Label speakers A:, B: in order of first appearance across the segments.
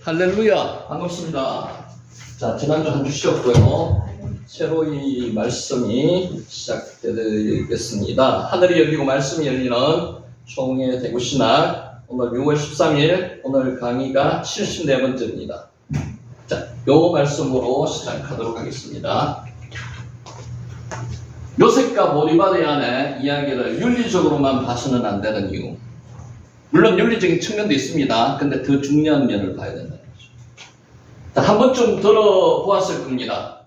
A: 할렐루야, 반갑습니다. 자, 지난주 한 주 쉬었고요. 새로 이 말씀이 시작되겠습니다. 하늘이 열리고 말씀이 열리는 총회 대구 신학, 오늘 6월 13일, 오늘 강의가 74번째입니다. 자, 요 말씀으로 시작하도록 하겠습니다. 요셉과 보디발의 아내 이야기를 윤리적으로만 봐서는 안 되는 이유. 물론 윤리적인 측면도 있습니다. 근데 더 중요한 면을 봐야 된다는 거죠. 자, 한 번쯤 들어보았을 겁니다.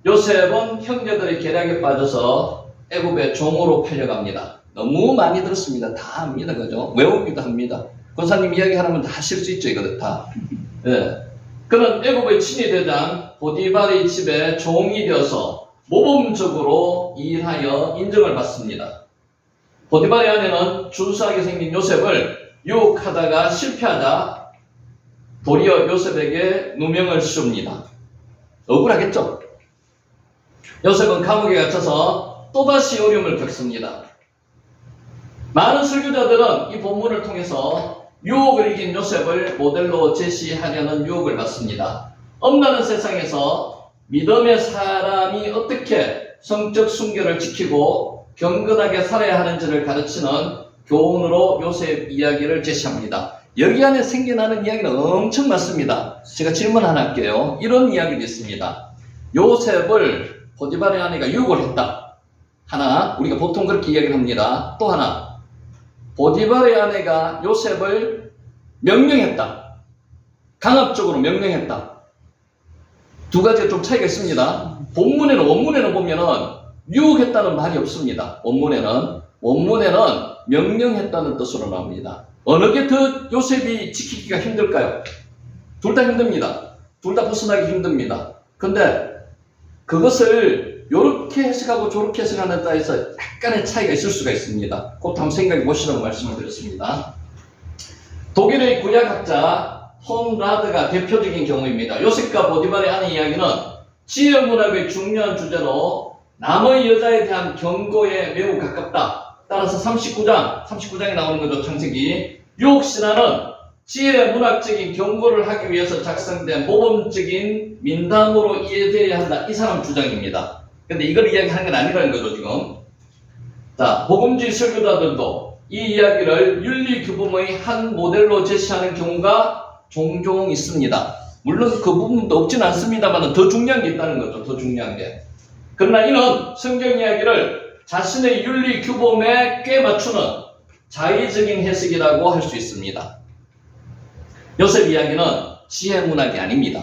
A: 요셉은 형제들의 계략에 빠져서 애굽의 종으로 팔려갑니다. 너무 많이 들었습니다. 다 합니다. 그죠? 외우기도 합니다. 권사님 이야기 하나면 다 하실 수 있죠. 이거 다. 예. 그는 애굽의 친위대장 보디발의 집에 종이 되어서 모범적으로 일하여 인정을 받습니다. 보디발의 아내는 준수하게 생긴 요셉을 유혹하다가 실패하자 도리어 요셉에게 누명을 씌웁니다. 억울하겠죠? 요셉은 감옥에 갇혀서 또다시 어려움을 겪습니다. 많은 설교자들은 이 본문을 통해서 유혹을 이긴 요셉을 모델로 제시하려는 유혹을 받습니다. 엄나는 세상에서 믿음의 사람이 어떻게 성적 순결을 지키고 경건하게 살아야 하는지를 가르치는 교훈으로 요셉 이야기를 제시합니다. 여기 안에 생겨나는 이야기는 엄청 많습니다. 제가 질문 하나 할게요. 이런 이야기도 있습니다. 요셉을 보디발의 아내가 유혹을 했다. 하나, 우리가 보통 그렇게 이야기를 합니다. 또 하나, 보디발의 아내가 요셉을 명령했다. 강압적으로 명령했다. 두 가지가 좀 차이가 있습니다. 원문에는 보면은 유혹했다는 말이 없습니다. 원문에는 명령했다는 뜻으로 나옵니다. 어느 게 더 요셉이 지키기가 힘들까요? 둘 다 힘듭니다. 둘 다 벗어나기 힘듭니다. 근데 그것을 이렇게 해석하고 저렇게 해석하는 따에서 약간의 차이가 있을 수가 있습니다. 그것도 한번 생각해 보시라고 말씀을 드렸습니다. 독일의 구약학자 폰 라드가 대표적인 경우입니다. 요셉과 보디발의 아내 이야기는 지혜 문학의 중요한 주제로 남의 여자에 대한 경고에 매우 가깝다. 따라서 39장에 나오는 거죠. 창세기. 유혹신화는 지혜 문학적인 경고를 하기 위해서 작성된 모범적인 민담으로 이해되어야 한다. 이 사람 주장입니다. 근데 이걸 이야기하는 건 아니라는 거죠, 지금. 자, 복음주의 설교자들도 이 이야기를 윤리규범의 한 모델로 제시하는 경우가 종종 있습니다. 물론 그 부분도 없진 않습니다만 더 중요한 게 있다는 거죠. 더 중요한 게. 그러나 이는 성경 이야기를 자신의 윤리 규범에 꽤 맞추는 자의적인 해석이라고 할 수 있습니다. 요셉 이야기는 지혜 문학이 아닙니다.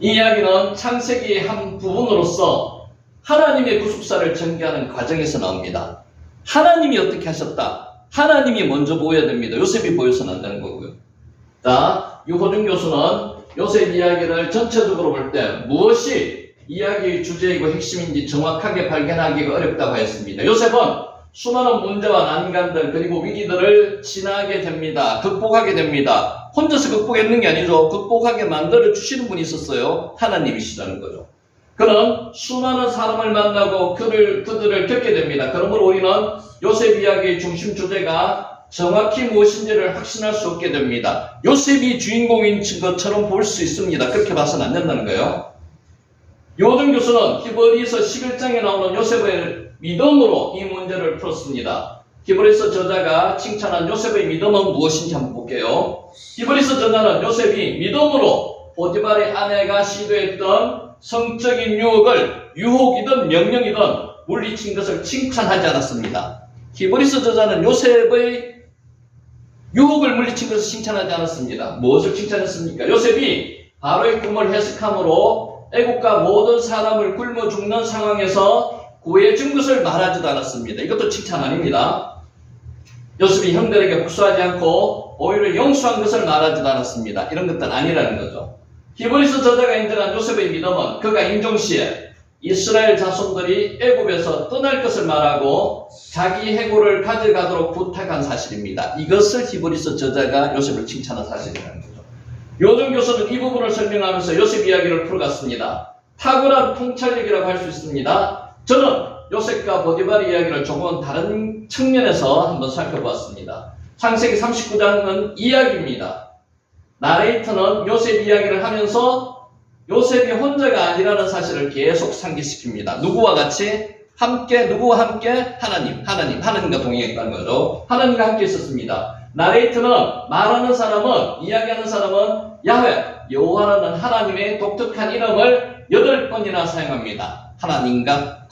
A: 이 이야기는 창세기의 한 부분으로서 하나님의 구속사를 전개하는 과정에서 나옵니다. 하나님이 어떻게 하셨다? 하나님이 먼저 보여야 됩니다. 요셉이 보여서는 안 되는 거고요. 자, 유호준 교수는 요셉 이야기를 전체적으로 볼 때 무엇이 이야기의 주제이고 핵심인지 정확하게 발견하기가 어렵다고 했습니다. 요셉은 수많은 문제와 난관들 그리고 위기들을 지나게 됩니다. 극복하게 됩니다. 혼자서 극복했는 게 아니죠. 극복하게 만들어 주시는 분이 있었어요. 하나님이시라는 거죠. 그는 수많은 사람을 만나고 그들을 겪게 됩니다. 그러므로 우리는 요셉 이야기의 중심 주제가 정확히 무엇인지를 확신할 수 없게 됩니다. 요셉이 주인공인 것처럼 볼 수 있습니다. 그렇게 봐서는 안 된다는 거예요. 요준 교수는 히브리서 11장에 나오는 요셉의 믿음으로 이 문제를 풀었습니다. 히브리서 저자가 칭찬한 요셉의 믿음은 무엇인지 한번 볼게요. 히브리서 저자는 요셉이 믿음으로 보디발의 아내가 시도했던 성적인 유혹이든 명령이든 물리친 것을 칭찬하지 않았습니다. 히브리서 저자는 요셉의 유혹을 물리친 것을 칭찬하지 않았습니다. 무엇을 칭찬했습니까? 요셉이 바로의 꿈을 해석함으로 애국과 모든 사람을 굶어 죽는 상황에서 구해준 것을 말하지도 않았습니다. 이것도 칭찬 아닙니다. 요셉이 형들에게 복수하지 않고 오히려 용서한 것을 말하지도 않았습니다. 이런 것들은 아니라는 거죠. 히브리서 저자가 인정한 요셉의 믿음은 그가 임종시에 이스라엘 자손들이 애굽에서 떠날 것을 말하고 자기 해골을 가져가도록 부탁한 사실입니다. 이것을 히브리서 저자가 요셉을 칭찬한 사실이라는 거죠. 요준 교수는 이 부분을 설명하면서 요셉 이야기를 풀어갔습니다. 탁월한 통찰력이라고 할 수 있습니다. 저는 요셉과 보디발 이야기를 조금 다른 측면에서 한번 살펴보았습니다. 창세기 39장은 이야기입니다. 나레이터는 요셉 이야기를 하면서 요셉이 혼자가 아니라는 사실을 계속 상기시킵니다. 누구와 같이? 누구와 함께? 하나님과 동행했다는 거죠. 하나님과 함께 있었습니다. 나레이터는 말하는 사람은, 이야기하는 사람은 야훼, 여호와라는 하나님의 독특한 이름을 8번이나 사용합니다. 하나님과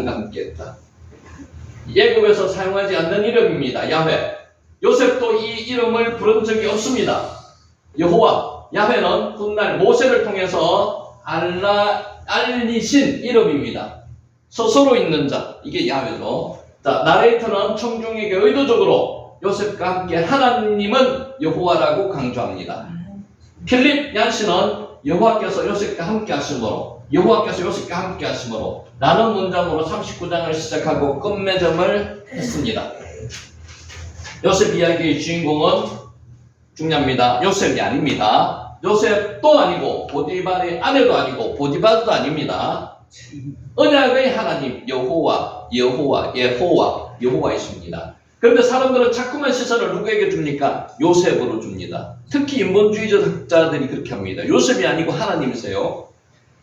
A: 함께했다. 예굽에서 사용하지 않는 이름입니다. 야훼. 요셉도 이 이름을 부른 적이 없습니다. 여호와, 야훼는 훗날 모세를 통해서 알리신 이름입니다. 스스로 있는 자, 이게 야훼죠. 자, 나레이터는 청중에게 의도적으로 요셉과 함께 하나님은 여호와라고 강조합니다. 필립 얀시는 여호와께서 요셉과 함께 하심으로 라는 문장으로 39장을 시작하고 끝맺음을 했습니다. 요셉 이야기의 주인공은 중요합니다. 요셉이 아닙니다. 요셉도 아니고 보디발의 아내도 아니고 보디발도 아닙니다. 언약의 하나님 여호와이십니다. 그런데 사람들은 자꾸만 시선을 누구에게 줍니까? 요셉으로 줍니다. 특히 인본주의자들이 그렇게 합니다. 요셉이 아니고 하나님이세요.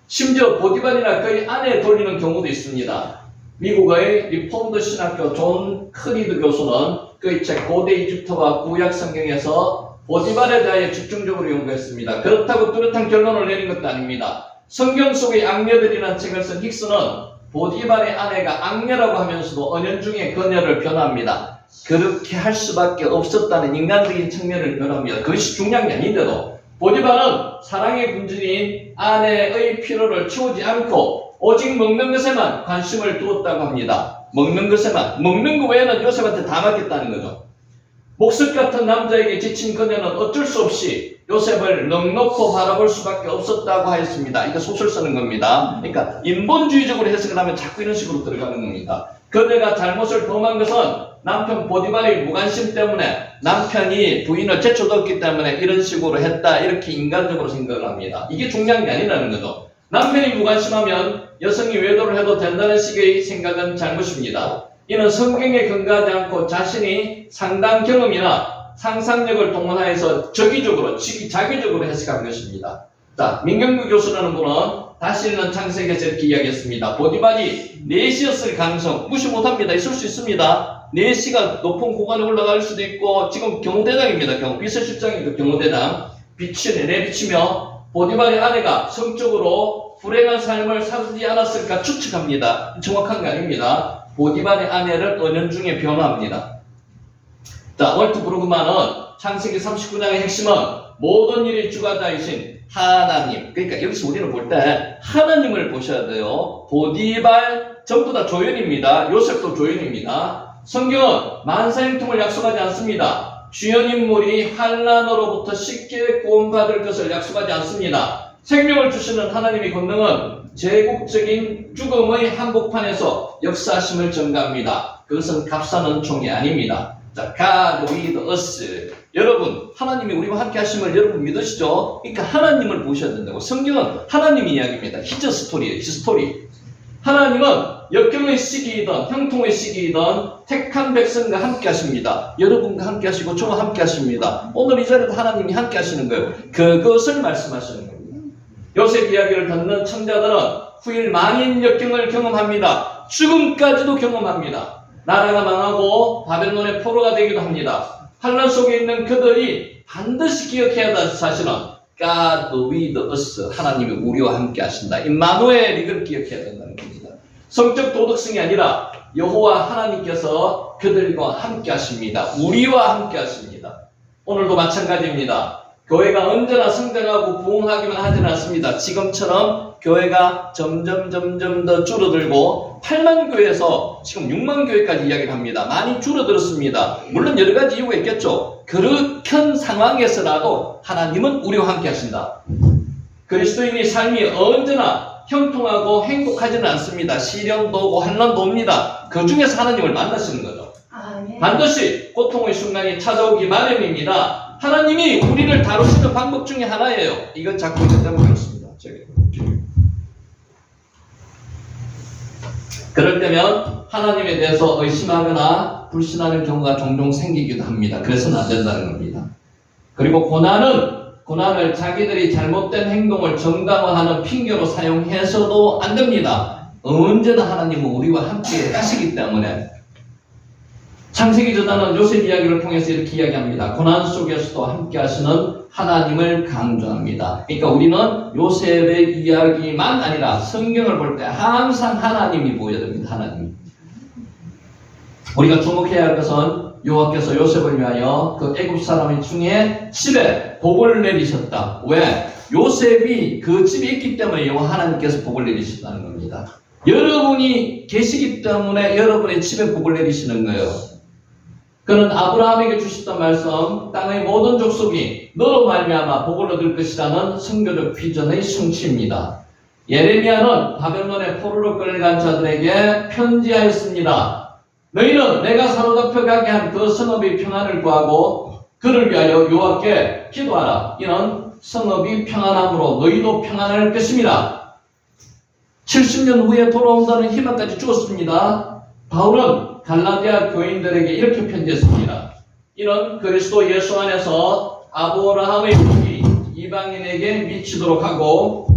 A: 심지어 보디발이나 그의 아내에 돌리는 경우도 있습니다. 미국의 리폼드 신학교 존 크리드 교수는 그의 책 고대 이집트와 구약 성경에서 보디발에 대하여 집중적으로 연구했습니다. 그렇다고 뚜렷한 결론을 내린 것도 아닙니다. 성경 속의 악녀들이라는 책을 쓴 힉스는 보디발의 아내가 악녀라고 하면서도 은연중에 그녀를 변호합니다. 그렇게 할 수밖에 없었다는 인간적인 측면을 변호합니다. 그것이 중요한 게 아닌데도 보디발은 사랑의 군주인 아내의 필요를 채우지 않고 오직 먹는 것에만 관심을 두었다고 합니다. 먹는 것 외에는 요셉한테 다 맡겼다는 거죠. 목석 같은 남자에게 지친 그녀는 어쩔 수 없이 요셉을 넉넉히 바라볼 수밖에 없었다고 하였습니다. 이거 소설 쓰는 겁니다. 그러니까 인본주의적으로 해석을 하면 자꾸 이런 식으로 들어가는 겁니다. 그녀가 잘못을 범한 것은 남편 보디발의 무관심 때문에, 남편이 부인을 제쳐뒀기 때문에 이런 식으로 했다, 이렇게 인간적으로 생각을 합니다. 이게 중요한 게 아니라는 거죠. 남편이 무관심하면 여성이 외도를 해도 된다는 식의 생각은 잘못입니다. 이는 성경에 근거하지 않고 자신이 상당 경험이나 상상력을 동원하여서 자기적으로 해석한 것입니다. 자, 민경규 교수라는 분은 다시 읽는 창세기에서 이렇게 이야기했습니다. 보디발이 넷이었을 가능성 무시 못합니다. 있을 수 있습니다. 넷이가 높은 고관에 올라갈 수도 있고, 지금 경호대장입니다. 비서실장이고 경호대장 내비치며 보디발의 아내가 성적으로 불행한 삶을 살지 않았을까 추측합니다. 정확한 게 아닙니다. 보디발의 아내를 은연중에 변호합니다. 자, 월트 브루그만은 창세기 39장의 핵심은 모든 일의 주관자이신 하나님. 그러니까 여기서 우리는 볼 때 하나님을 보셔야 돼요. 보디발 전부 다 조연입니다. 요셉도 조연입니다. 성경은 만사형통을 약속하지 않습니다. 주연 인물이 환난으로부터 쉽게 구원받을 것을 약속하지 않습니다. 생명을 주시는 하나님의 권능은 제국적인 죽음의 한복판에서 역사하심을 전가합니다. 그것은 값싸는 종이 아닙니다. 자, God with us. 여러분, 하나님이 우리와 함께 하심을 여러분 믿으시죠? 그러니까 하나님을 보셔야 된다고. 성경은 하나님의 이야기입니다. His story예요. His story. 하나님은 역경의 시기이든 형통의 시기이든 택한 백성과 함께 하십니다. 여러분과 함께 하시고 저와 함께 하십니다. 오늘 이 자리에도 하나님이 함께 하시는 거예요. 그것을 말씀하시는 겁니다. 요셉 이야기를 듣는 청자들은 후일 만인 역경을 경험합니다. 죽음까지도 경험합니다. 나라가 망하고 바벨론의 포로가 되기도 합니다. 환난 속에 있는 그들이 반드시 기억해야 할 사실은 God with us. 하나님이 우리와 함께 하신다. 임마누엘, 이걸 기억해야 된다는 겁니다. 성적 도덕성이 아니라 여호와 하나님께서 그들과 함께 하십니다. 우리와 함께 하십니다. 오늘도 마찬가지입니다. 교회가 언제나 성장하고 부흥하기만 하지는 않습니다. 지금처럼 교회가 점점 더 줄어들고 8만 교회에서 지금 6만 교회까지 이야기를 합니다. 많이 줄어들었습니다. 물론 여러 가지 이유가 있겠죠. 그렇게 상황에서라도 하나님은 우리와 함께 하신다. 그리스도인의 삶이 언제나 형통하고 행복하지는 않습니다. 시련도 오고 환난도 옵니다. 그 중에서 하나님을 만나시는 거죠. 반드시 고통의 순간이 찾아오기 마련입니다. 하나님이 우리를 다루시는 방법 중에 하나예요. 이건 자꾸 잊었다고 그렇습니다. 그럴 때면 하나님에 대해서 의심하거나 불신하는 경우가 종종 생기기도 합니다. 그래서는 안 된다는 겁니다. 그리고 고난을 자기들이 잘못된 행동을 정당화하는 핑계로 사용해서도 안 됩니다. 언제나 하나님은 우리와 함께 하시기 때문에. 창세기 저자는 요셉 이야기를 통해서 이렇게 이야기합니다. 고난 속에서도 함께 하시는 하나님을 강조합니다. 그러니까 우리는 요셉의 이야기만 아니라 성경을 볼 때 항상 하나님이 보여야 됩니다. 하나님. 우리가 주목해야 할 것은 여호와께서 요셉을 위하여 그 애굽 사람 중에 집에 복을 내리셨다. 왜? 요셉이 그 집에 있기 때문에 여호와 하나님께서 복을 내리셨다는 겁니다. 여러분이 계시기 때문에 여러분의 집에 복을 내리시는 거예요. 그는 아브라함에게 주셨던 말씀, 땅의 모든 족속이 너로 말미암아 복을 얻을 것이라는 선교적 비전의 성취입니다. 예레미야는 바벨론의 포로로 끌려간 자들에게 편지하였습니다. 너희는 내가 사로잡혀 가게 한 그 성읍의 평안을 구하고 그를 위하여 여호와께 기도하라. 이는 성읍이 평안함으로 너희도 평안할 것입니다. 70년 후에 돌아온다는 희망까지 주었습니다. 바울은 갈라디아 교인들에게 이렇게 편지했습니다. 이는 그리스도 예수 안에서 아브라함의 복이 이방인에게 미치도록 하고,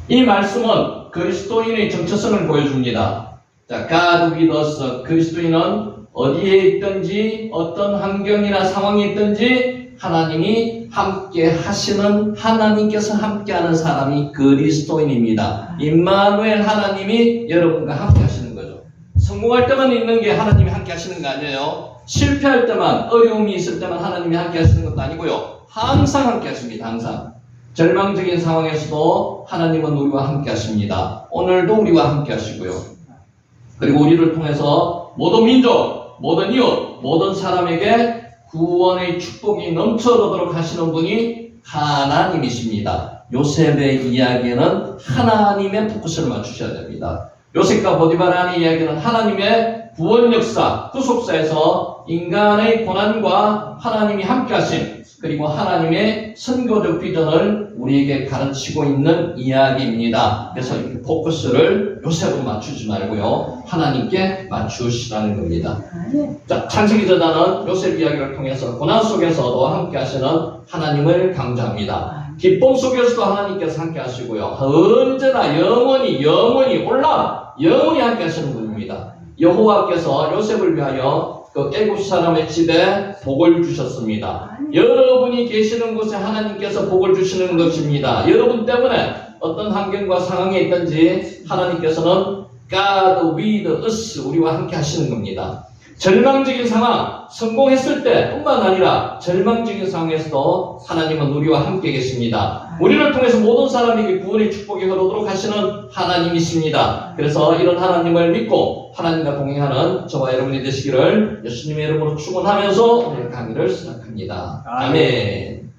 A: 이 말씀은 그리스도인의 정체성을 보여줍니다. 자, God with us. 그리스도인은 어디에 있든지 어떤 환경이나 상황이 있든지 하나님이 함께 하시는, 하나님께서 함께하는 사람이 그리스도인입니다. 임마누엘, 하나님이 여러분과 함께 하시는 거죠. 성공할 때만 있는 게 하나님이 함께 하시는 거 아니에요. 실패할 때만, 어려움이 있을 때만 하나님이 함께 하시는 것도 아니고요. 항상 함께 하십니다. 항상. 절망적인 상황에서도 하나님은 우리와 함께 하십니다. 오늘도 우리와 함께 하시고요. 그리고 우리를 통해서 모든 민족, 모든 이웃, 모든 사람에게 구원의 축복이 넘쳐나도록 하시는 분이 하나님이십니다. 요셉의 이야기는 하나님의 포커스를 맞추셔야 됩니다. 요셉과 보디바라의 이야기는 하나님의 구원 역사, 구속사에서 인간의 고난과 하나님이 함께 하심, 그리고 하나님의 선교적 비전을 우리에게 가르치고 있는 이야기입니다. 그래서 이렇게 포커스를 요셉으로 맞추지 말고요, 하나님께 맞추시라는 겁니다. 자, 창세기 저자는 요셉 이야기를 통해서 고난 속에서도 함께 하시는 하나님을 강조합니다. 기쁨 속에서도 하나님께서 함께 하시고요, 언제나 영원히 함께 하시는 분입니다. 여호와께서 요셉을 위하여 그 애굽 사람의 집에 복을 주셨습니다. 여러분이 계시는 곳에 하나님께서 복을 주시는 것입니다. 여러분 때문에 어떤 환경과 상황에 있든지 하나님께서는 God with us, 우리와 함께 하시는 겁니다. 절망적인 상황, 성공했을 때 뿐만 아니라 절망적인 상황에서도 하나님은 우리와 함께 계십니다. 우리를 통해서 모든 사람에게 구원의 축복이 흐르도록 하시는 하나님이십니다. 그래서 이런 하나님을 믿고 하나님과 동행하는 저와 여러분이 되시기를 예수님의 이름으로 축원하면서 오늘 강의를 시작합니다. 아멘.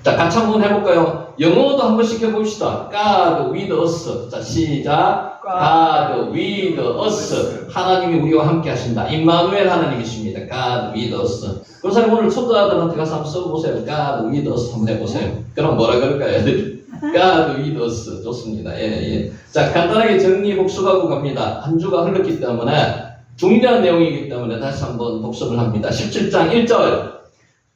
A: 자, 같이 한번 해볼까요? 영어도 한 번씩 해봅시다. God with us. 자, 시작. God with us. 하나님이 우리와 함께 하신다. 임마누엘 하나님이십니다. God with us. 그 사람 오늘 초등아들한테 가서 한번 써보세요. God with us 한번 해보세요. 그럼 뭐라 그럴까요, 애들? God with us. 좋습니다. 예. 자, 간단하게 정리 복습하고 갑니다. 한 주가 흘렀기 때문에 중요한 내용이기 때문에 다시 한번 복습을 합니다. 17장 1절.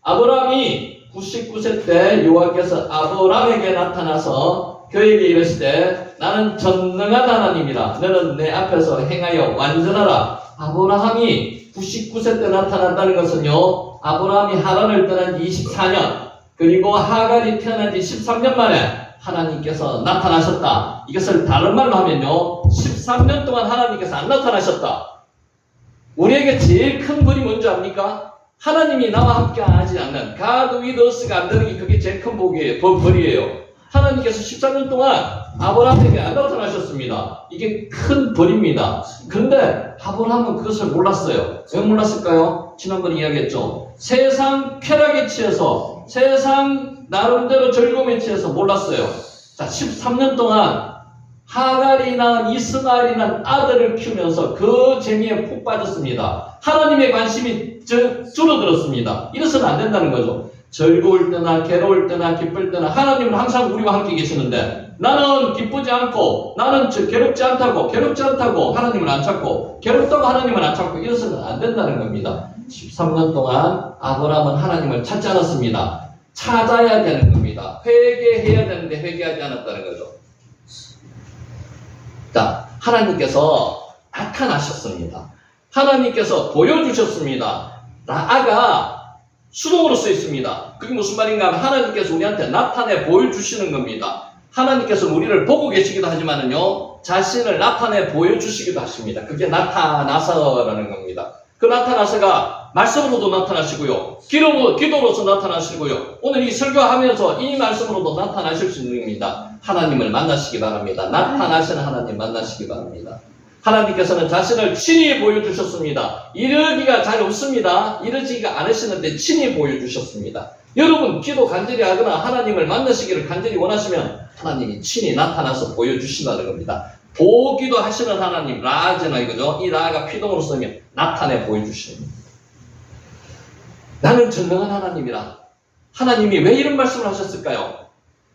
A: 아브라함이 99세 때 여호와께서 아브라함에게 나타나서 그에게 이르시되 나는 전능한 하나님이라. 너는 내 앞에서 행하여 완전하라. 아브라함이 99세 때 나타났다는 것은요, 아브라함이 하란을 떠난 지 24년, 그리고 하갈이 태어난 지 13년 만에 하나님께서 나타나셨다. 이것을 다른 말로 하면요, 13년 동안 하나님께서 안 나타나셨다. 우리에게 제일 큰 벌이 뭔지 압니까? 하나님이 나와 함께 하지 않는, God with us가 안 되는 게 그게 제일 큰 복이에요. 벌이에요. 하나님께서 13년 동안 아브라함에게 안 나타나셨습니다. 이게 큰 벌입니다. 그런데 아브라함은 그것을 몰랐어요. 왜 몰랐을까요? 지난번에 이야기했죠. 세상 쾌락에 취해서, 세상 나름대로 즐거움에 취해서 몰랐어요. 자, 13년 동안 하갈이 낳은 이스마엘이 낳은 아들을 키우면서 그 재미에 푹 빠졌습니다. 하나님의 관심이 줄어들었습니다. 이래서는 안 된다는 거죠. 즐거울 때나 괴로울 때나 기쁠 때나 하나님은 항상 우리와 함께 계시는데 나는 기쁘지 않고 나는 괴롭지 않다고 하나님을 안 찾고 괴롭다고 하나님을 안 찾고 이래서는 안 된다는 겁니다. 13년 동안 아브라함은 하나님을 찾지 않았습니다. 찾아야 되는 겁니다. 회개해야 되는데 회개하지 않았다는 거죠. 자, 하나님께서 나타나셨습니다. 하나님께서 보여주셨습니다. 라아가 수동으로 써 있습니다. 그게 무슨 말인가 하면 하나님께서 우리한테 나타내 보여주시는 겁니다. 하나님께서 우리를 보고 계시기도 하지만은요, 자신을 나타내 보여주시기도 하십니다. 그게 나타나서라는 겁니다. 그 나타나서가 말씀으로도 나타나시고요, 기도로서 나타나시고요, 오늘 이 설교하면서 이 말씀으로도 나타나실 수 있는 겁니다. 하나님을 만나시기 바랍니다. 나타나시는 하나님 만나시기 바랍니다. 하나님께서는 자신을 친히 보여주셨습니다. 이르기가 잘 없습니다. 이르지가 않으시는데 친히 보여주셨습니다. 여러분 기도 간절히 하거나 하나님을 만나시기를 간절히 원하시면 하나님이 친히 나타나서 보여주신다는 겁니다. 보기도 하시는 하나님, 라아잖아 이거죠. 이 라아가 피동으로 쓰면 나타내 보여주시는 겁니다. 나는 전능한 하나님이라. 하나님이 왜 이런 말씀을 하셨을까요?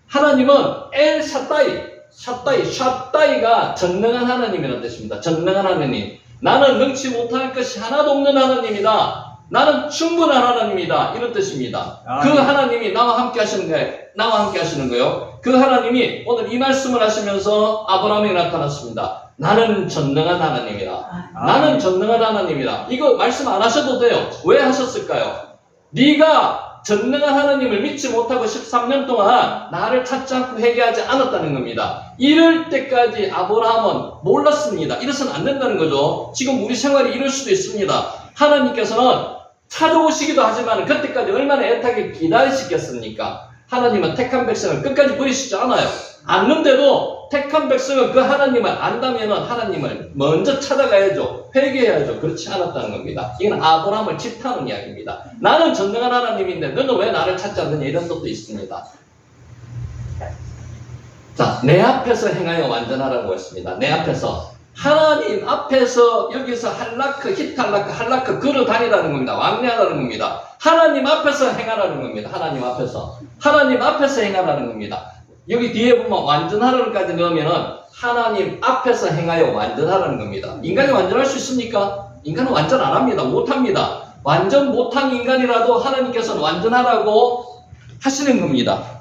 A: 하나님은 엘 샤다이가 전능한 하나님이라는 뜻입니다. 전능한 하나님. 나는 능치 못할 것이 하나도 없는 하나님이다. 나는 충분한 하나님이다. 이런 뜻입니다. 그 하나님이 나와 함께 하시는 거예요. 그 하나님이 오늘 이 말씀을 하시면서 아브라함에게 나타났습니다. 나는 전능한 하나님이라. 나는 전능한 하나님이라. 이거 말씀 안 하셔도 돼요. 왜 하셨을까요? 네가 전능한 하나님을 믿지 못하고 13년 동안 나를 찾지 않고 회개하지 않았다는 겁니다. 이럴 때까지 아브라함은 몰랐습니다. 이래서는 안 된다는 거죠. 지금 우리 생활이 이럴 수도 있습니다. 하나님께서는 찾아오시기도 하지만 그때까지 얼마나 애타게 기다리시겠습니까? 하나님은 택한 백성을 끝까지 버리시지 않아요. 않는데도 택한 백성은 그 하나님을 안다면 하나님을 먼저 찾아가야죠. 회개해야죠. 그렇지 않았다는 겁니다. 이건 아브라함을 질타하는 이야기입니다. 나는 전능한 하나님인데 너는 왜 나를 찾지 않느냐, 이런 것도 있습니다. 자, 내 앞에서 행하여 완전하라고 했습니다. 내 앞에서. 하나님 앞에서 여기서 할라크 걸어 다니라는 겁니다. 왕래하라는 겁니다. 하나님 앞에서 행하라는 겁니다. 하나님 앞에서 행하라는 겁니다. 여기 뒤에 보면 완전하라는까지 넣으면은 하나님 앞에서 행하여 완전하라는 겁니다. 인간이 완전할 수 있습니까? 인간은 완전 안 합니다. 못 합니다. 완전 못한 인간이라도 하나님께서는 완전하라고 하시는 겁니다.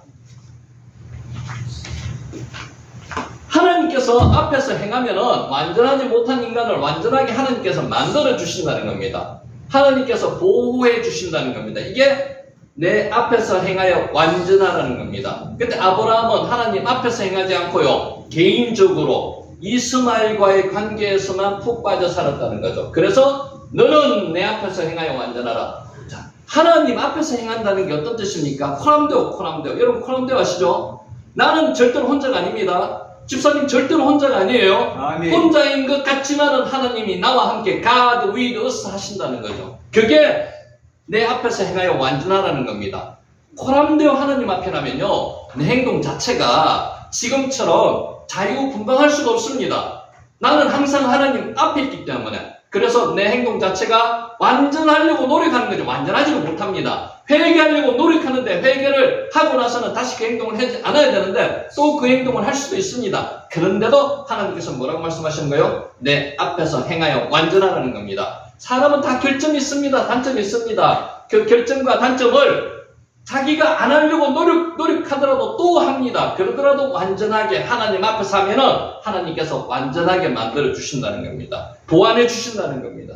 A: 하나님께서 앞에서 행하면은 완전하지 못한 인간을 완전하게 하나님께서 만들어 주신다는 겁니다. 하나님께서 보호해 주신다는 겁니다. 이게 내 앞에서 행하여 완전하라는 겁니다. 근데 아브라함은 하나님 앞에서 행하지 않고요, 개인적으로 이스마엘과의 관계에서만 푹 빠져 살았다는 거죠. 그래서 너는 내 앞에서 행하여 완전하라. 자, 하나님 앞에서 행한다는 게 어떤 뜻입니까? 코람데오. 여러분 코람데오 아시죠? 나는 절대로 혼자가 아닙니다. 집사님 절대로 혼자가 아니에요. 아멘. 혼자인 것 같지만은 하나님이 나와 함께 God with us 하신다는 거죠. 그게 내 앞에서 행하여 완전하라는 겁니다. 코람데오 하나님 앞에 나면요, 내 행동 자체가 지금처럼 자유분방할 수가 없습니다. 나는 항상 하나님 앞에 있기 때문에. 그래서 내 행동 자체가 완전하려고 노력하는 거죠. 완전하지는 못합니다. 회개하려고 노력하는데 회개를 하고 나서는 다시 그 행동을 하지 않아야 되는데 또 그 행동을 할 수도 있습니다. 그런데도 하나님께서 뭐라고 말씀하시는 거예요? 내 앞에서 행하여 완전하라는 겁니다. 사람은 다 결점이 있습니다. 단점이 있습니다. 그 결점과 단점을 자기가 안 하려고 노력하더라도 또 합니다. 그러더라도 완전하게 하나님 앞에서 하면은 하나님께서 완전하게 만들어 주신다는 겁니다. 보완해 주신다는 겁니다.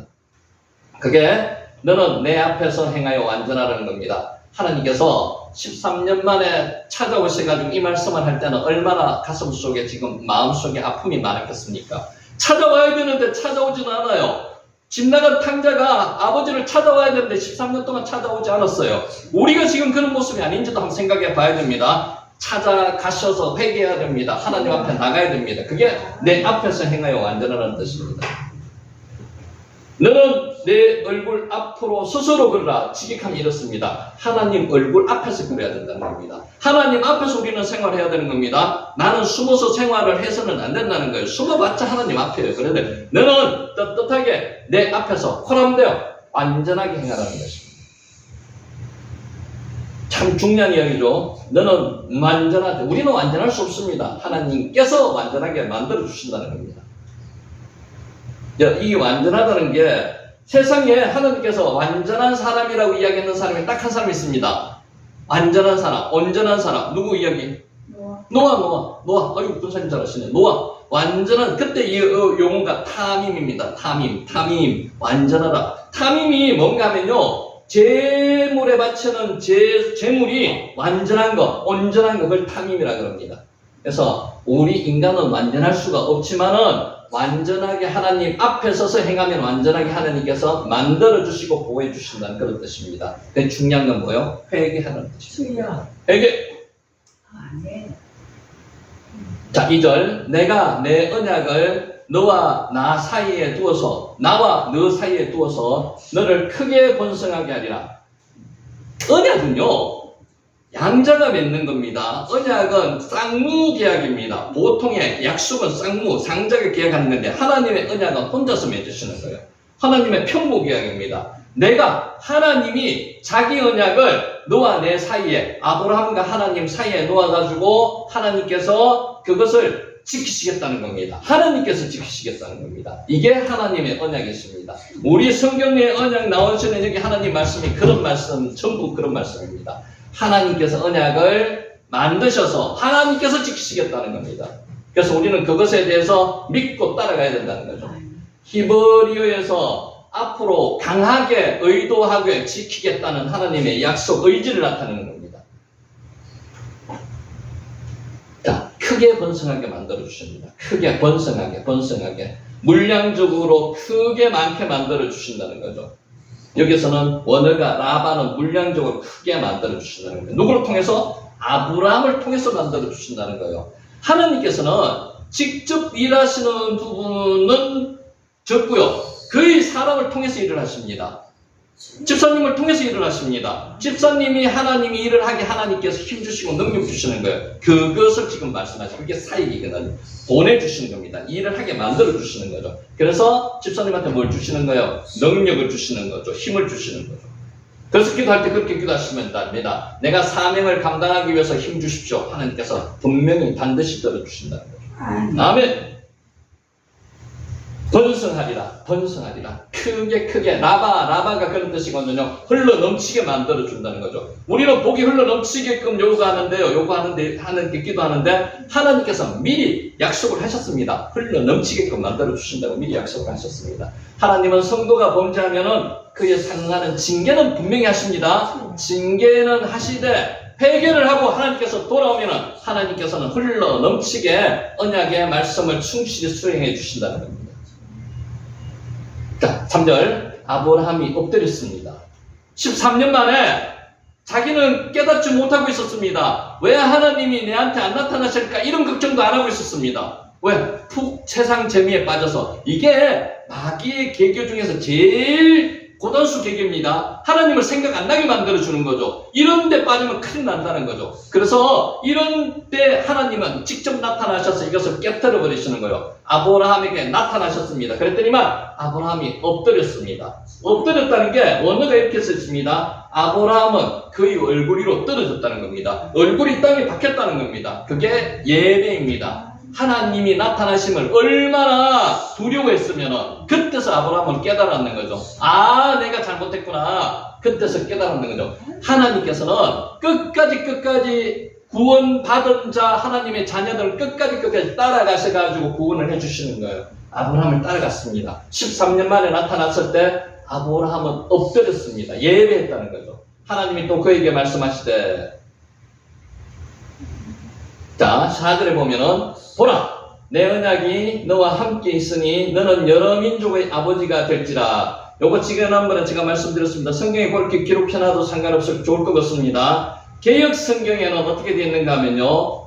A: 그게 너는 내 앞에서 행하여 완전하라는 겁니다. 하나님께서 13년 만에 찾아오셔가지고 이 말씀을 할 때는 얼마나 가슴 속에 지금 마음 속에 아픔이 많았겠습니까? 찾아와야 되는데 찾아오지는 않아요. 집 나간 탕자가 아버지를 찾아와야 되는데 13년 동안 찾아오지 않았어요. 우리가 지금 그런 모습이 아닌지도 한번 생각해 봐야 됩니다. 찾아가셔서 회개해야 됩니다. 하나님 앞에 나가야 됩니다. 그게 내 앞에서 행하여 완전하라는 뜻입니다. 너는 내 얼굴 앞으로 스스로 걸으라. 직역하면 이렇습니다. 하나님 얼굴 앞에서 그려야 된다는 겁니다. 하나님 앞에서 우리는 생활해야 되는 겁니다. 나는 숨어서 생활을 해서는 안 된다는 거예요. 숨어봤자 하나님 앞이에요. 그런데 너는 떳떳하게 내 앞에서 코람데오 완전하게 행하라는 것입니다. 참 중요한 이야기죠. 너는 완전하다. 우리는 완전할 수 없습니다. 하나님께서 완전하게 만들어 주신다는 겁니다. 이 완전하다는 게 세상에 하나님께서 완전한 사람이라고 이야기하는 사람이 딱 한 사람 있습니다. 완전한 사람, 온전한 사람. 누구 이야기? 노아. 아이고, 군사님 잘하시네. 노아. 완전한, 그때 이 용어가 탐임입니다. 탐임. 완전하다. 탐임이 뭔가 하면요. 제물에 바치는 제물이 완전한 거, 온전한 거, 그걸 탐임이라 그럽니다. 그래서 우리 인간은 완전할 수가 없지만은 완전하게 하나님 앞에 서서 행하면 완전하게 하나님께서 만들어주시고 보호해주신다는 그런 뜻입니다. 그 중요한 건 뭐예요? 회개하는 뜻입니다. 회개. 자, 2절. 내가 내 언약을 너와 나 사이에 두어서, 나와 너 사이에 두어서 너를 크게 번성하게 하리라. 언약은요, 양자가 맺는 겁니다. 언약은 쌍무 계약입니다. 보통의 약속은 쌍무, 상자가 계약하는 건데 하나님의 언약은 혼자서 맺으시는 거예요. 하나님의 편무 계약입니다. 하나님이 자기 언약을 너와 내 사이에, 아브라함과 하나님 사이에 놓아가지고 하나님께서 그것을 지키시겠다는 겁니다. 하나님께서 지키시겠다는 겁니다. 이게 하나님의 언약이십니다. 우리 성경에 언약 나오시는 여기 하나님 말씀이 그런 말씀, 전부 그런 말씀입니다. 하나님께서 언약을 만드셔서 하나님께서 지키시겠다는 겁니다. 그래서 우리는 그것에 대해서 믿고 따라가야 된다는 거죠. 히브리어에서 앞으로 강하게 의도하게 지키겠다는 하나님의 약속, 의지를 나타내는 겁니다. 자, 크게 번성하게 만들어 주십니다. 크게 번성하게 물량적으로 크게 많게 만들어 주신다는 거죠. 여기서는 원어가 라반은 물량적으로 크게 만들어 주신다는 거예요. 누구를 통해서? 아브라함을 통해서 만들어 주신다는 거예요. 하나님께서는 직접 일하시는 부분은 적고요. 거의 사람을 통해서 일을 하십니다. 집사님을 통해서 일을 하십니다. 집사님이 하나님이 일을 하게 하나님께서 힘주시고 능력 주시는 거예요. 그것을 지금 말씀하시고 그게 사역이거든요. 보내주시는 겁니다. 일을 하게 만들어 주시는 거죠. 그래서 집사님한테 뭘 주시는 거예요? 능력을 주시는 거죠. 힘을 주시는 거죠. 그래서 기도할 때 그렇게 기도하시면 됩니다. 내가 사명을 감당하기 위해서 힘 주십시오. 하나님께서 분명히 반드시 들어주신다는 거죠. 아멘. 번성하리라. 크게. 라바가 그런 뜻이거든요. 흘러 넘치게 만들어 준다는 거죠. 우리는 복이 흘러 넘치게끔 기도하는데, 하나님께서 미리 약속을 하셨습니다. 흘러 넘치게끔 만들어 주신다고 미리 약속을 하셨습니다. 하나님은 성도가 범죄하면은 그에 상응하는 징계는 분명히 하십니다. 징계는 하시되, 회개를 하고 하나님께서 돌아오면은 하나님께서는 흘러 넘치게 언약의 말씀을 충실히 수행해 주신다는 겁니다. 자, 3절. 아브라함이 엎드렸습니다. 13년 만에 자기는 깨닫지 못하고 있었습니다. 왜 하나님이 내한테 안 나타나실까? 이런 걱정도 안 하고 있었습니다. 왜? 푹 세상 재미에 빠져서. 이게 마귀의 계교 중에서 제일 고단수 계교입니다. 하나님을 생각 안 나게 만들어주는 거죠. 이런 데 빠지면 큰일 난다는 거죠. 그래서 이런 때 하나님은 직접 나타나셔서 이것을 깨뜨려 버리시는 거예요. 아브라함에게 나타나셨습니다. 그랬더니만 아브라함이 엎드렸습니다. 엎드렸다는 게 원어가 이렇게 쓰였습니다. 아브라함은 그의 얼굴 위로 떨어졌다는 겁니다. 얼굴이 땅에 박혔다는 겁니다. 그게 예배입니다. 하나님이 나타나심을 얼마나 두려워했으면 그때서 아브라함은 깨달았는 거죠. 아, 내가 잘못했구나. 그때서 깨달았는 거죠. 하나님께서는 끝까지 구원받은 자 하나님의 자녀들을 끝까지 따라가셔가지고 구원을 해주시는 거예요. 아브라함을 따라갔습니다. 13년 만에 나타났을 때 아브라함은 엎드렸습니다. 예배했다는 거죠. 하나님이 또 그에게 말씀하시되, 자, 4절에 보면은, 보라, 내 언약이 너와 함께 있으니 너는 여러 민족의 아버지가 될지라. 요거 지난번에 제가 말씀드렸습니다. 성경에 그렇게 기록해놔도 상관없을 좋을 것 같습니다. 개역 성경에는 어떻게 되어 있는가 하면요,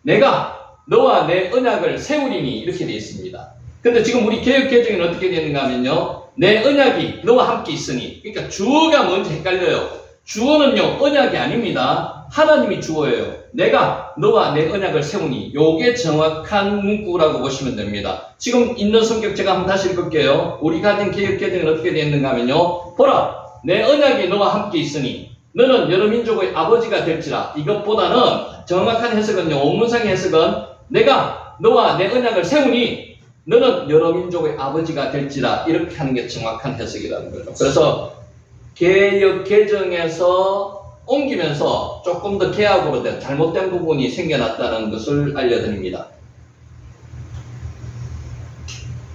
A: 내가 너와 내 언약을 세우리니 이렇게 되어 있습니다. 근데 지금 우리 개역 개정에는 어떻게 되어 있는가 하면요, 내 언약이 너와 함께 있으니. 그러니까 주어가 뭔지 헷갈려요. 주어는요, 언약이 아닙니다. 하나님이 주어예요. 내가 너와 내 언약을 세우니. 요게 정확한 문구라고 보시면 됩니다. 지금 있는 성경 제가 한번 다시 읽을게요. 우리 가진 개역 개정은 어떻게 되어 있는가 하면요, 보라, 내 언약이 너와 함께 있으니 너는 여러 민족의 아버지가 될지라. 이것보다는 정확한 해석은요, 원문상의 해석은 내가 너와 내 언약을 세우니 너는 여러 민족의 아버지가 될지라. 이렇게 하는 게 정확한 해석이라는 거죠. 그래서 개역 개정에서 옮기면서 조금 더 개혁으로 된 잘못된 부분이 생겨났다는 것을 알려드립니다.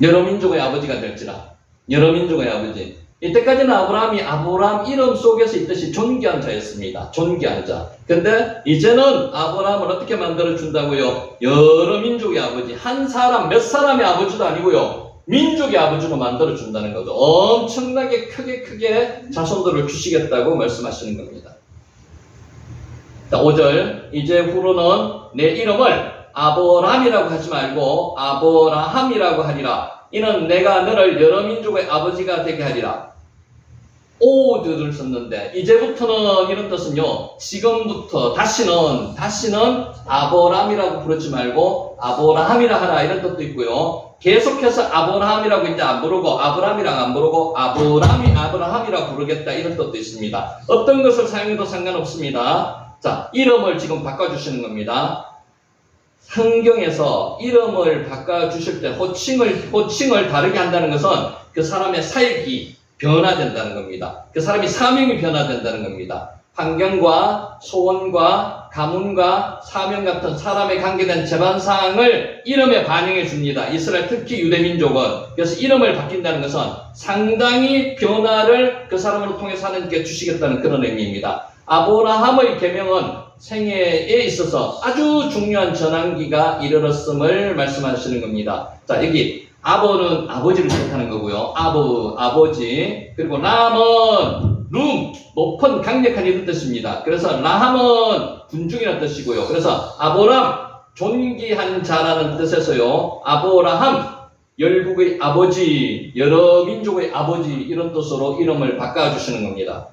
A: 여러 민족의 아버지가 될지라. 여러 민족의 아버지. 이때까지는 아브라함이 아브라함 이름 속에서 있듯이 존귀한 자였습니다. 존귀한 자. 근데 이제는 아브라함을 어떻게 만들어준다고요? 여러 민족의 아버지. 한 사람, 몇 사람의 아버지도 아니고요. 민족의 아버지로 만들어준다는 거죠. 엄청나게 크게 자손들을 주시겠다고 말씀하시는 겁니다. 자, 5절. 이제 후로는 내 이름을 아브람이라고 하지 말고 아브라함이라고 하리라. 이는 내가 너를 여러 민족의 아버지가 되게 하리라. 오드를 썼는데 이제부터는 이런 뜻은요. 지금부터 다시는 아브람이라고 부르지 말고 아브라함이라 하라 이런 뜻도 있고요. 계속해서 아브라함이라고 이제 안 부르고 아브람이랑 안 부르고 아브라함이라고 부르겠다 이런 뜻도 있습니다. 어떤 것을 사용해도 상관없습니다. 자, 이름을 지금 바꿔주시는 겁니다. 성경에서 이름을 바꿔주실 때 호칭을 다르게 한다는 것은 그 사람의 사역이 변화된다는 겁니다. 그 사람이 사명이 변화된다는 겁니다. 환경과 소원과 가문과 사명 같은 사람에 관계된 재반사항을 이름에 반영해 줍니다. 이스라엘 특히 유대민족은. 그래서 이름을 바뀐다는 것은 상당히 변화를 그 사람을 통해서 하나님께 주시겠다는 그런 의미입니다. 아브라함의 계명은 생애에 있어서 아주 중요한 전환기가 이르렀음을 말씀하시는 겁니다. 자, 여기 아버는 아버지를 뜻하는 거고요. 아버지. 그리고 람은 높은 강력한 이런 뜻입니다. 그래서 라함은 군중이라는 뜻이고요. 그래서 아브람 존귀한 자라는 뜻에서요. 아브라함 열국의 아버지, 여러 민족의 아버지 이런 뜻으로 이름을 바꿔주시는 겁니다.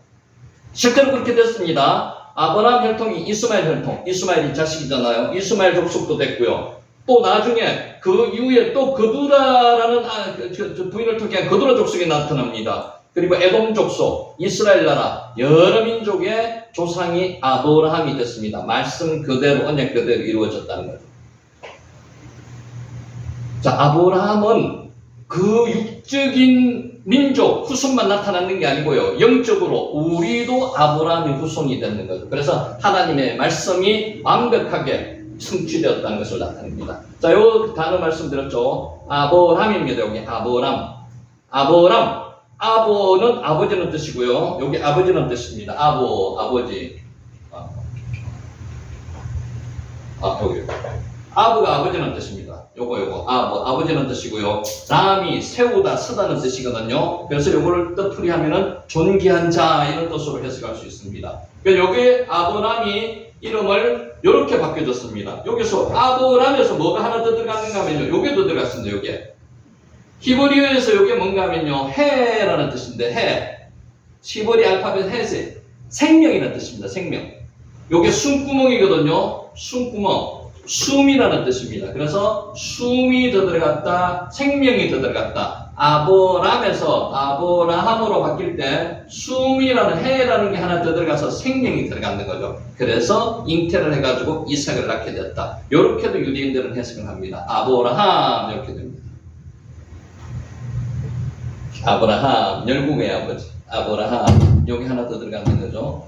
A: 실제로 그렇게 됐습니다. 아브라함 혈통이 이스마엘 혈통, 이스마엘이 자식이잖아요. 이스마엘 족속도 됐고요. 또 나중에 그 이후에 또 그두라라는 부인을 통해 그두라 족속이 나타납니다. 그리고 에돔 족속, 이스라엘 나라 여러 민족의 조상이 아브라함이 됐습니다. 말씀 그대로 언약 그대로 이루어졌다는 거죠. 자, 아브라함은 그 육적인 민족 후손만 나타나는 게 아니고요. 영적으로 우리도 아브라함의 후손이 되는 거죠. 그래서 하나님의 말씀이 완벽하게 성취되었다는 것을 나타냅니다. 자, 요 단어 말씀드렸죠. 아브람입니다. 여기 아브람. 아버는 아버지는 뜻이고요. 여기 아버지는 뜻입니다. 아버지. 여기. 아부가 아버지는 뜻입니다. 요거. 아버지는 뜻이고요. 람이 세우다, 쓰다는 뜻이거든요. 그래서 요거를 뜻풀이하면은 존귀한 자, 이런 뜻으로 해석할 수 있습니다. 그러니까 여기 아브람이 이름을 이렇게 바뀌어졌습니다. 여기서 아브람에서 뭐가 하나 더 들어갔는가 하면요. 요게 더 들어갔습니다. 요게. 히브리어에서 요게 뭔가 하면요. 해라는 뜻인데, 해. 히브리 알파벳 해세. 생명이라는 뜻입니다. 생명. 요게 숨구멍이거든요. 숨구멍. 숨이라는 뜻입니다. 그래서 숨이 더 들어갔다, 생명이 더 들어갔다. 아브람에서 아브라함으로 바뀔 때 숨이라는 해라는 게 하나 더 들어가서 생명이 들어가는 거죠. 그래서 잉태를 해가지고 이삭을 낳게 됐다. 이렇게도 유대인들은 해석을 합니다. 아브라함 이렇게 됩니다. 아브라함 열국의 아버지 아브라함 여기 하나 더 들어가는 거죠.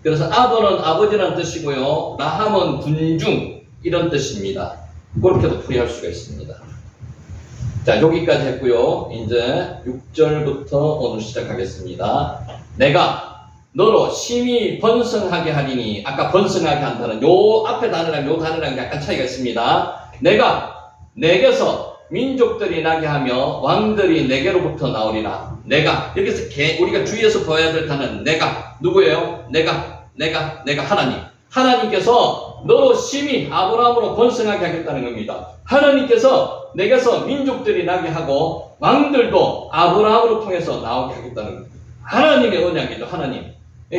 A: 그래서 아버는 아버지라는 뜻이고요. 라함은 군중 이런 뜻입니다. 그렇게도 풀이할 수가 있습니다. 자, 여기까지 했고요. 이제 6절부터 오늘 시작하겠습니다. 내가 너로 심히 번성하게 하리니, 아까 번성하게 한다는 요 앞에 단어랑 요 단어랑 약간 차이가 있습니다. 내가 내게서 민족들이 나게 하며 왕들이 내게로부터 나오리라. 내가 여기서 우리가 주의해서 봐야 될 단어는 내가 누구예요? 내가 하나님. 하나님께서 너로 심히 아브라함으로 번성하게 하겠다는 겁니다. 하나님께서 내게서 민족들이 나게 하고 왕들도 아브라함으로 통해서 나오게 하겠다는 겁니다. 하나님의 언약이죠. 하나님.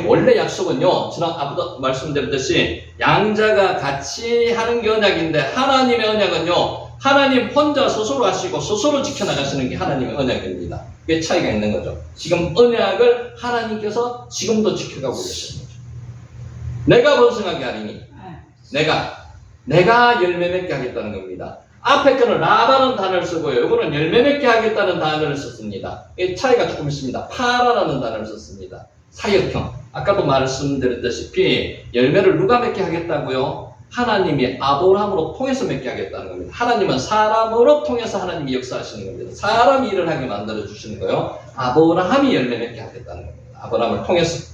A: 원래 약속은요, 지난 앞서 말씀드렸듯이 양자가 같이 하는 게 언약인데 하나님의 언약은요, 하나님 혼자 스스로 하시고 스스로 지켜나가시는 게 하나님의 언약입니다. 그게 차이가 있는 거죠. 지금 언약을 하나님께서 지금도 지켜가고 계시는 거죠. 내가 번성하게 하리니 내가 열매 맺게 하겠다는 겁니다. 앞에 거는 라바는 단어를 쓰고요. 이거는 열매 맺게 하겠다는 단어를 썼습니다. 이 차이가 조금 있습니다. 파라라는 단어를 썼습니다. 사역형. 아까도 말씀드렸다시피 열매를 누가 맺게 하겠다고요? 하나님이 아브라함으로 통해서 맺게 하겠다는 겁니다. 하나님은 사람으로 통해서 하나님이 역사하시는 겁니다. 사람이 일을 하게 만들어 주시는 거예요. 아브라함이 열매 맺게 하겠다는 겁니다. 아브라함을 통해서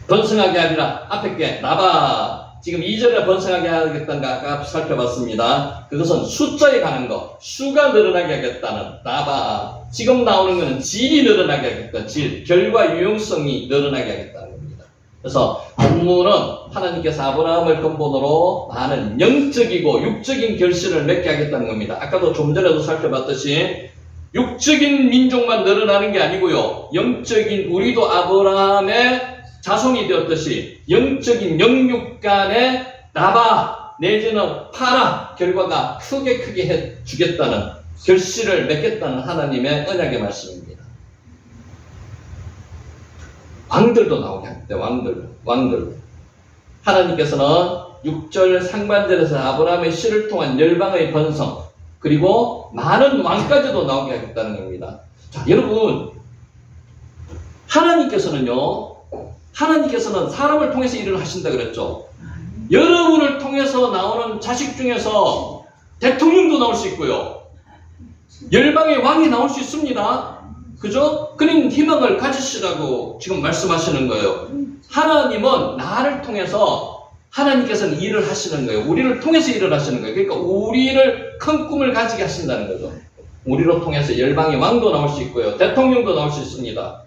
A: 번성하게 하리라. 앞에 게 라바. 지금 2절에 번성하게 하겠다는 거 아까 살펴봤습니다. 그것은 숫자에 관한 거. 수가 늘어나게 하겠다는 라바. 지금 나오는 것은 질이 늘어나게 하겠다. 질. 결과 유용성이 늘어나게 하겠다는 겁니다. 그래서 본문은 하나님께서 아브라함을 근본으로 많은 영적이고 육적인 결실을 맺게 하겠다는 겁니다. 아까도 좀 전에도 살펴봤듯이 육적인 민족만 늘어나는 게 아니고요. 영적인 우리도 아브라함의 자손이 되었듯이 영적인 영육 간의 나바 내지는 파라 결과가 크게 해주겠다는 결실을 맺겠다는 하나님의 언약의 말씀입니다. 왕들도 나오게 합니다. 왕들. 하나님께서는 6절 상반절에서 아브라함의 씨를 통한 열방의 번성 그리고 많은 왕까지도 나오게 하겠다는 겁니다. 자, 여러분 하나님께서는 사람을 통해서 일을 하신다 그랬죠. 여러분을 통해서 나오는 자식 중에서 대통령도 나올 수 있고요. 열방의 왕이 나올 수 있습니다. 그죠? 그런 희망을 가지시라고 지금 말씀하시는 거예요. 하나님은 나를 통해서 하나님께서는 일을 하시는 거예요. 우리를 통해서 일을 하시는 거예요. 그러니까 우리를 큰 꿈을 가지게 하신다는 거죠. 우리로 통해서 열방의 왕도 나올 수 있고요. 대통령도 나올 수 있습니다.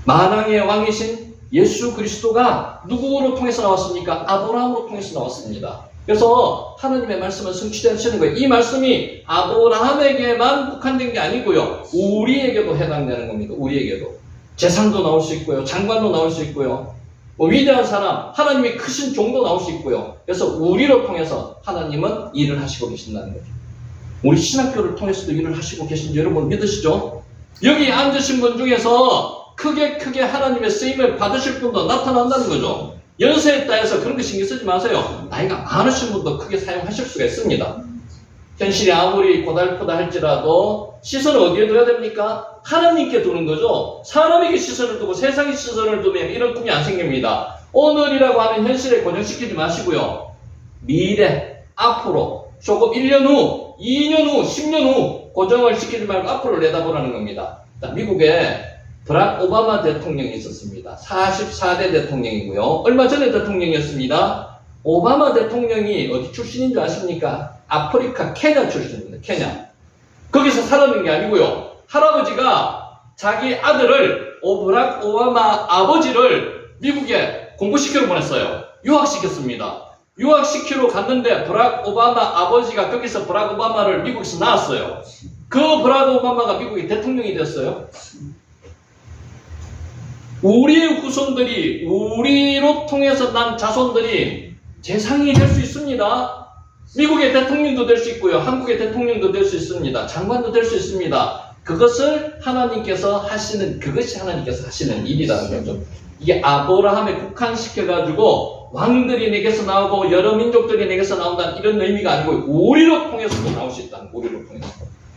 A: 만왕의 왕이신 예수 그리스도가 누구로 통해서 나왔습니까? 아브라함으로 통해서 나왔습니다. 그래서 하나님의 말씀은 성취되시는 거예요. 이 말씀이 아브라함에게만 국한된 게 아니고요. 우리에게도 해당되는 겁니다. 우리에게도. 재상도 나올 수 있고요. 장관도 나올 수 있고요. 위대한 사람, 하나님이 크신 종도 나올 수 있고요. 그래서 우리로 통해서 하나님은 일을 하시고 계신다는 거죠. 우리 신학교를 통해서도 일을 하시고 계신지 여러분 믿으시죠? 여기 앉으신 분 중에서 크게 하나님의 쓰임을 받으실 분도 나타난다는 거죠. 연세에 따라서 그런 거 신경 쓰지 마세요. 나이가 많으신 분도 크게 사용하실 수가 있습니다. 현실이 아무리 고달프다 할지라도 시선을 어디에 둬야 됩니까? 하나님께 두는 거죠. 사람에게 시선을 두고 세상에 시선을 두면 이런 꿈이 안 생깁니다. 오늘이라고 하는 현실에 고정시키지 마시고요. 미래, 앞으로, 조금 1년 후, 2년 후, 10년 후 고정을 시키지 말고 앞으로 내다보라는 겁니다. 미국에 버락 오바마 대통령이 있었습니다. 44대 대통령이고요. 얼마 전에 대통령이었습니다. 오바마 대통령이 어디 출신인 줄 아십니까? 아프리카 케냐 출신입니다. 케냐. 거기서 살았는 게 아니고요. 할아버지가 자기 아들을 버락 오바마 아버지를 미국에 공부시키러 보냈어요. 유학시켰습니다. 유학시키러 갔는데 버락 오바마 아버지가 거기서 버락 오바마를 미국에서 낳았어요. 그 버락 오바마가 미국의 대통령이 됐어요. 우리의 후손들이, 우리로 통해서 난 자손들이 재상이 될 수 있습니다. 미국의 대통령도 될 수 있고요. 한국의 대통령도 될 수 있습니다. 장관도 될 수 있습니다. 그것을 하나님께서 하시는, 그것이 하나님께서 하시는 일이라는 거죠. 이게 아브라함에 국한시켜가지고 왕들이 내게서 나오고 여러 민족들이 내게서 나온다는 이런 의미가 아니고 우리로 통해서도 나올 수 있다는, 우리로 통해서.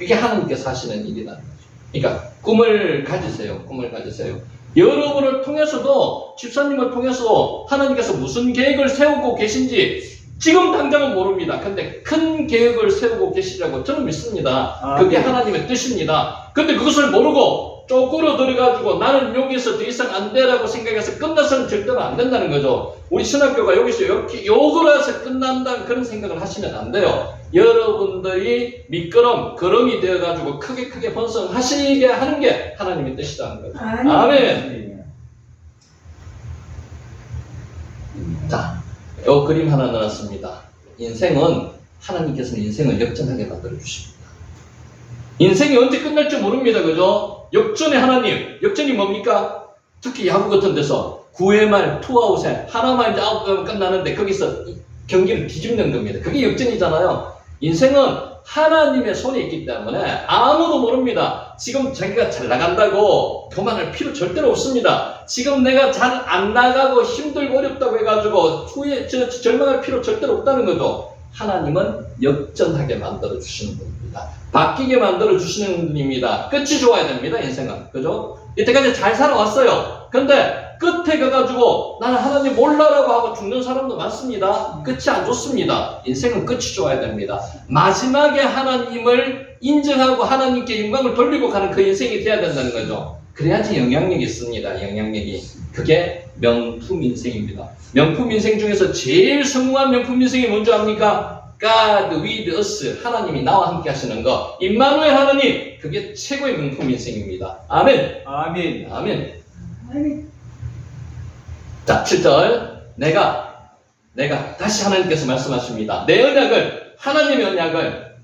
A: 이게 하나님께서 하시는 일이라는 거죠. 그러니까 꿈을 가지세요. 꿈을 가지세요. 여러분을 통해서도, 집사님을 통해서 하나님께서 무슨 계획을 세우고 계신지 지금 당장은 모릅니다. 근데 큰 계획을 세우고 계시라고 저는 믿습니다. 그게 하나님의 뜻입니다. 근데 그것을 모르고 쪼그러들어가지고 나는 여기서 더 이상 안 돼라고 생각해서 끝나서는 절대로 안 된다는 거죠. 우리 신학교가 여기서 이렇게 욕을 해서 끝난다는 그런 생각을 하시면 안 돼요. 여러분들이 걸음이 되어가지고 크게 번성하시게 하는 게 하나님의 뜻이라는 거죠. 아멘. 자, 요 그림 하나 넣었습니다. 하나님께서는 인생을 역전하게 만들어 주십니다. 인생이 언제 끝날지 모릅니다. 그죠? 역전의 하나님. 역전이 뭡니까? 특히 야구 같은 데서 9회 말 투아웃에 하나만 이제 아웃 끝나는데 거기서 경기를 뒤집는 겁니다. 그게 역전이잖아요. 인생은 하나님의 손에 있기 때문에 아무도 모릅니다. 지금 자기가 잘 나간다고 교만할 필요 절대로 없습니다. 지금 내가 잘 안 나가고 힘들고 어렵다고 해가지고 후에 절망할 필요 절대로 없다는 거죠. 하나님은 역전하게 만들어 주시는 분입니다. 바뀌게 만들어 주시는 분입니다. 끝이 좋아야 됩니다. 인생은. 그죠? 이때까지 잘 살아왔어요. 근데 끝에 가가지고 나는 하나님 몰라라고 하고 죽는 사람도 많습니다. 끝이 안 좋습니다. 인생은 끝이 좋아야 됩니다. 마지막에 하나님을 인정하고 하나님께 영광을 돌리고 가는 그 인생이 돼야 된다는 거죠. 그래야지 영향력이 있습니다. 영향력이. 그게 명품 인생입니다. 명품 인생 중에서 제일 성공한 명품 인생이 뭔지 압니까? God with us. 하나님이 나와 함께 하시는 거. 임마누엘 하나님. 그게 최고의 명품 인생입니다. 아멘.
B: 아멘.
A: 아멘. 아멘. 자, 7절. 내가 다시 하나님께서 말씀하십니다. 내 언약을, 하나님의 언약을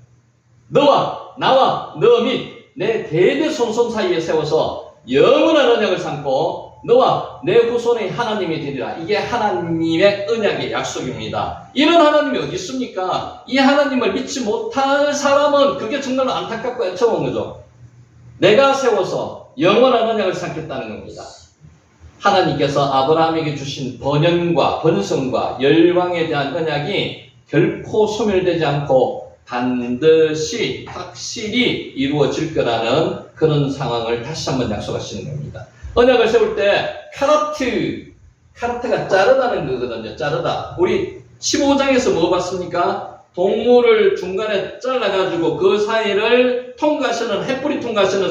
A: 너와 나와 너 및 내 대대손손 사이에 세워서 영원한 언약을 삼고 너와 내 후손의 하나님이 되리라. 이게 하나님의 언약의 약속입니다. 이런 하나님이 어디 있습니까? 이 하나님을 믿지 못할 사람은 그게 정말 안타깝고 애처로운 거죠. 내가 세워서 영원한 언약을 삼겠다는 겁니다. 하나님께서 아브라함에게 주신 번영과 번성과 열왕에 대한 언약이 결코 소멸되지 않고 반드시 확실히 이루어질 거라는 그런 상황을 다시 한번 약속하시는 겁니다. 언약을 세울 때 카라트가 자르다는 거거든요. 자르다. 우리 15장에서 뭐 봤습니까? 동물을 중간에 잘라가지고 그 사이를 통과하시는 횃불이 통과하시는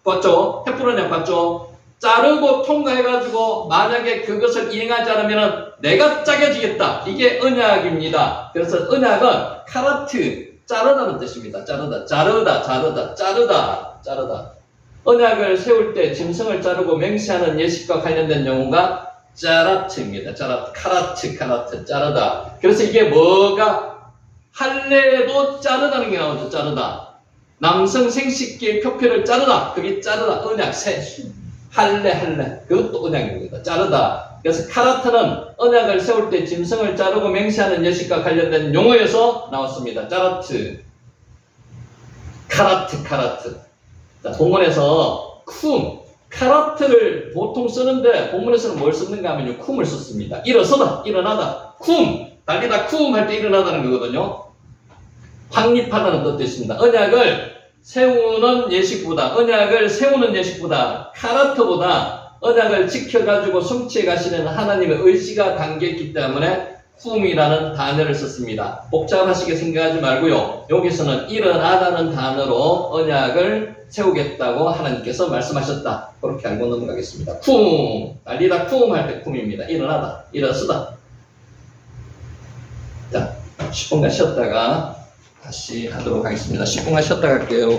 A: 봤죠? 횃불 언약 봤죠? 자르고 통과해가지고 만약에 그것을 이행하지 않으면 내가 짜겨지겠다. 이게 언약입니다. 그래서 언약은 카라트, 자르다는 뜻입니다. 자르다. 언약을 세울 때 짐승을 자르고 맹세하는 예식과 관련된 용어가 짜라트입니다. 카라트, 자르다. 그래서 이게 뭐가 할례도 자르다는 게 나오죠. 자르다. 남성 생식기의 표표를 자르다. 그게 자르다. 언약 세. 할례. 그것도 언약입니다. 자르다. 그래서 카라트는 언약을 세울 때 짐승을 자르고 맹세하는 예식과 관련된 용어에서 나왔습니다. 자라트. 카라트. 자, 본문에서 카라트를 보통 쓰는데 본문에서는 뭘 썼는가 하면요. 쿰을 썼습니다. 일어서다, 일어나다. 달리다 할 때 일어나다는 거거든요. 확립하다는 뜻도 있습니다. 언약을 세우는 예식보다 카라트보다 언약을 지켜가지고 성취해 가시는 하나님의 의지가 담겨있기 때문에 쿰이라는 단어를 썼습니다. 복잡하시게 생각하지 말고요. 여기서는 일어나다는 단어로 언약을 세우겠다고 하나님께서 말씀하셨다. 그렇게 알고 넘어가겠습니다. 달리다 할 때 쿰입니다. 일어나다, 일어서다. 자, 10분간 쉬었다가 다시 하도록 하겠습니다. 10분간 쉬었다 갈게요.